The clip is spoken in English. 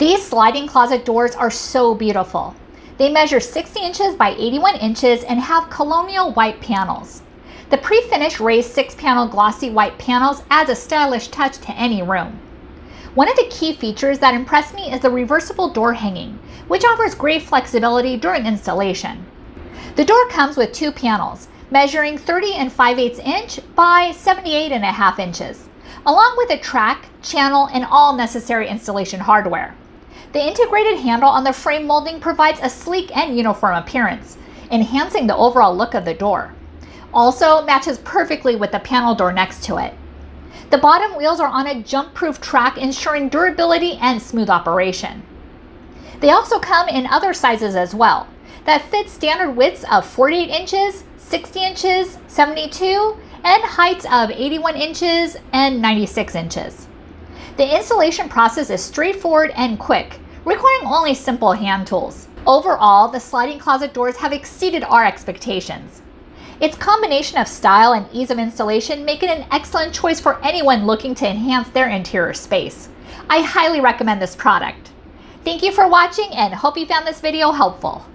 These sliding closet doors are so beautiful. They measure 60 inches by 81 inches and have Colonial white panels. The pre-finished raised 6-panel glossy white panels adds a stylish touch to any room. One of the key features that impressed me is the reversible door hanging, which offers great flexibility during installation. The door comes with 2 panels, measuring 30 and 5/8 inch by 78.5 inches, along with a track, channel, and all necessary installation hardware. The integrated handle on the frame molding provides a sleek and uniform appearance, enhancing the overall look of the door. Also matches perfectly with the panel door next to it. The bottom wheels are on a jump-proof track, ensuring durability and smooth operation. They also come in other sizes as well, that fit standard widths of 48 inches, 60 inches, 72, and heights of 81 inches and 96 inches. The installation process is straightforward and quick, requiring only simple hand tools. Overall, the sliding closet doors have exceeded our expectations. Its combination of style and ease of installation make it an excellent choice for anyone looking to enhance their interior space. I highly recommend this product. Thank you for watching and hope you found this video helpful.